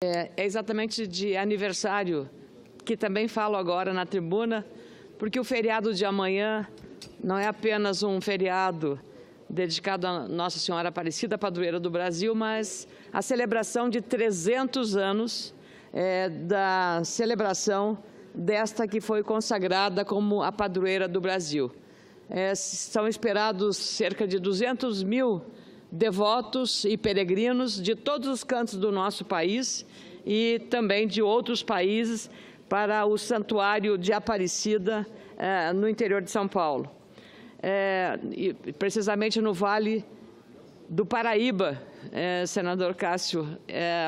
É exatamente de aniversário que também falo agora na tribuna, porque o feriado de amanhã não é apenas um feriado dedicado a Nossa Senhora Aparecida, padroeira do Brasil, mas a celebração de 300 anos da celebração desta que foi consagrada como a padroeira do Brasil. São esperados cerca de 200 mil devotos e peregrinos de todos os cantos do nosso país e também de outros países para o Santuário de Aparecida no interior de São Paulo. E precisamente no Vale do Paraíba, senador Cássio,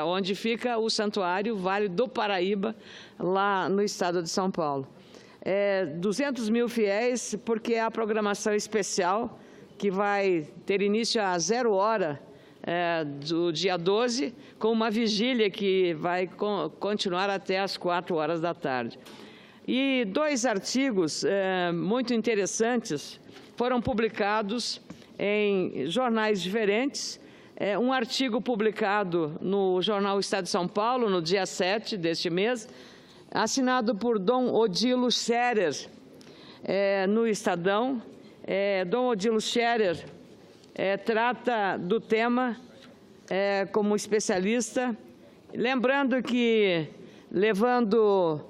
onde fica o Santuário Vale do Paraíba, lá no estado de São Paulo. 200 mil fiéis, porque é a programação especial que vai ter início às 0 hora do dia 12, com uma vigília que vai continuar até às 4 horas da tarde. E 2 artigos muito interessantes foram publicados em jornais diferentes. Um artigo publicado no jornal Estado de São Paulo, no dia 7 deste mês, assinado por Dom Odilo Scherer, no Estadão. Dom Odilo Scherer trata do tema como especialista, lembrando que, levando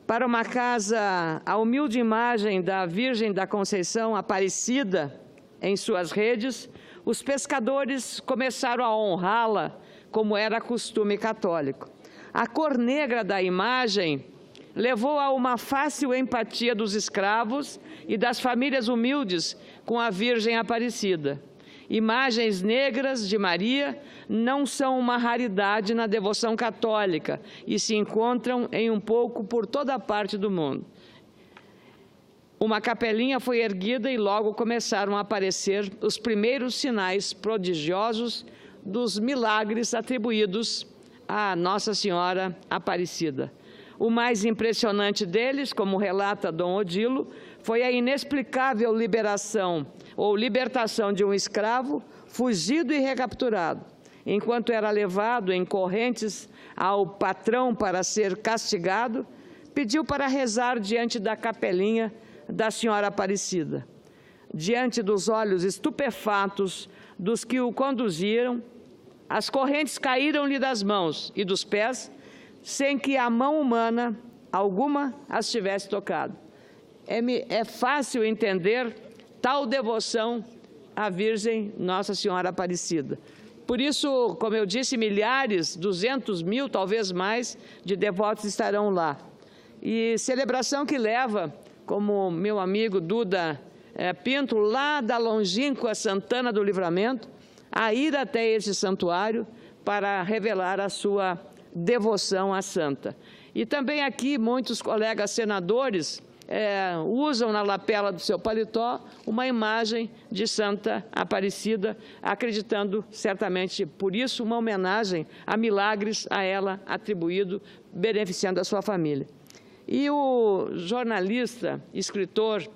para uma casa a humilde imagem da Virgem da Conceição Aparecida em suas redes, os pescadores começaram a honrá-la como era costume católico. A cor negra da imagem levou a uma fácil empatia dos escravos e das famílias humildes com a Virgem Aparecida. Imagens negras de Maria não são uma raridade na devoção católica e se encontram em um pouco por toda parte do mundo. Uma capelinha foi erguida e logo começaram a aparecer os primeiros sinais prodigiosos dos milagres atribuídos a Nossa Senhora Aparecida. O mais impressionante deles, como relata Dom Odilo, foi a inexplicável liberação ou libertação de um escravo fugido e recapturado. Enquanto era levado em correntes ao patrão para ser castigado, pediu para rezar diante da capelinha da Senhora Aparecida. Diante dos olhos estupefatos dos que o conduziram, as correntes caíram-lhe das mãos e dos pés, sem que a mão humana alguma as tivesse tocado. É fácil entender tal devoção à Virgem Nossa Senhora Aparecida. Por isso, como eu disse, milhares, 200 mil, talvez mais, de devotos estarão lá. E celebração que leva, como meu amigo Duda Pinto, lá da longínqua Santana do Livramento, a ir até esse santuário para revelar a sua devoção à santa. E também aqui muitos colegas senadores usam na lapela do seu paletó uma imagem de Santa Aparecida, acreditando certamente por isso uma homenagem a milagres a ela atribuído, beneficiando a sua família. E o jornalista, escritor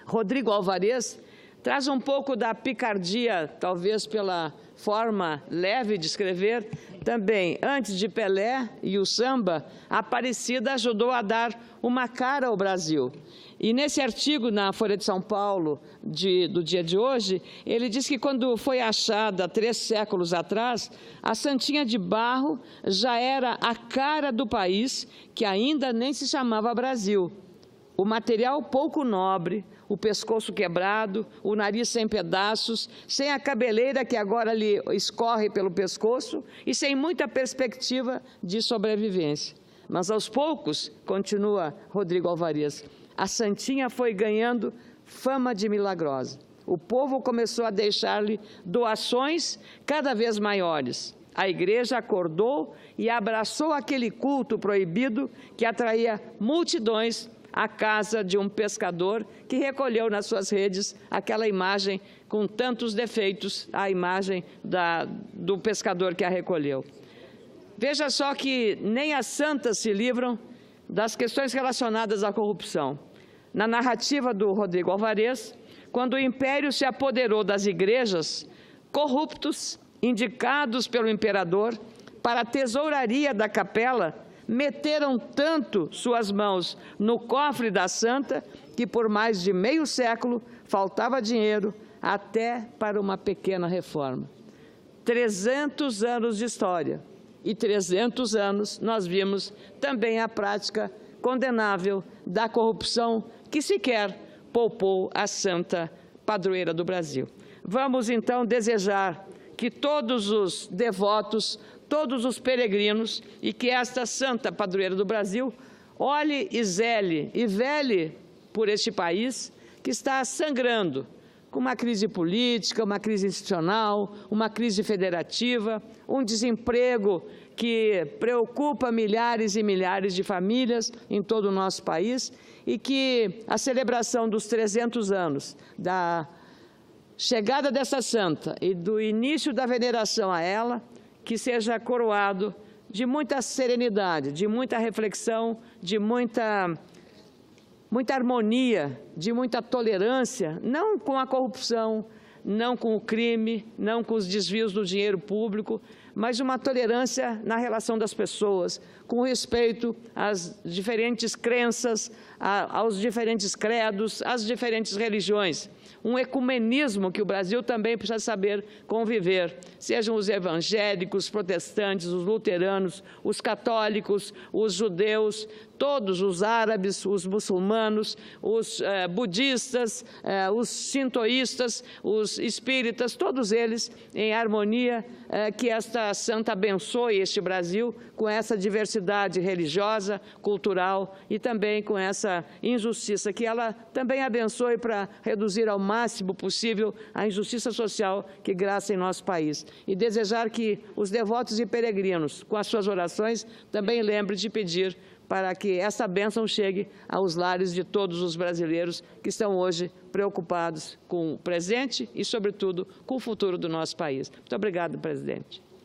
Rodrigo Alvarez traz um pouco da picardia, talvez pela forma leve de escrever, também, antes de Pelé e o samba, a Aparecida ajudou a dar uma cara ao Brasil. E nesse artigo na Folha de São Paulo, do dia de hoje, ele diz que quando foi achada 3 séculos atrás, a Santinha de Barro já era a cara do país, que ainda nem se chamava Brasil. O material pouco nobre, o pescoço quebrado, o nariz sem pedaços, sem a cabeleira que agora lhe escorre pelo pescoço e sem muita perspectiva de sobrevivência. Mas aos poucos, continua Rodrigo Alvarez, a Santinha foi ganhando fama de milagrosa. O povo começou a deixar-lhe doações cada vez maiores. A igreja acordou e abraçou aquele culto proibido que atraía multidões à casa de um pescador que recolheu nas suas redes aquela imagem com tantos defeitos, a imagem do pescador que a recolheu. Veja só que nem as santas se livram das questões relacionadas à corrupção. Na narrativa do Rodrigo Alvarez, quando o Império se apoderou das igrejas, corruptos, indicados pelo imperador, para a tesouraria da capela, meteram tanto suas mãos no cofre da santa que por mais de meio século faltava dinheiro até para uma pequena reforma. 300 anos de história e 300 anos nós vimos também a prática condenável da corrupção que sequer poupou a santa padroeira do Brasil. Vamos então desejar que todos os devotos, todos os peregrinos e que esta santa padroeira do Brasil olhe e zele e vele por este país que está sangrando com uma crise política, uma crise institucional, uma crise federativa, um desemprego que preocupa milhares e milhares de famílias em todo o nosso país e que a celebração dos 300 anos da chegada dessa santa e do início da veneração a ela, que seja coroado de muita serenidade, de muita reflexão, de muita harmonia, de muita tolerância, não com a corrupção, não com o crime, não com os desvios do dinheiro público, mas uma tolerância na relação das pessoas, com respeito às diferentes crenças, aos diferentes credos, às diferentes religiões. Um ecumenismo que o Brasil também precisa saber conviver, sejam os evangélicos, os protestantes, os luteranos, os católicos, os judeus, todos os árabes, os muçulmanos, os budistas, os sintoístas, os espíritas, todos eles em harmonia, que esta santa abençoe este Brasil com essa diversidade religiosa, cultural e também com essa injustiça, que ela também abençoe para reduzir ao máximo possível a injustiça social que graça em nosso país. E desejar que os devotos e peregrinos, com as suas orações, também lembrem de pedir para que essa bênção chegue aos lares de todos os brasileiros que estão hoje preocupados com o presente e, sobretudo, com o futuro do nosso país. Muito obrigado, presidente.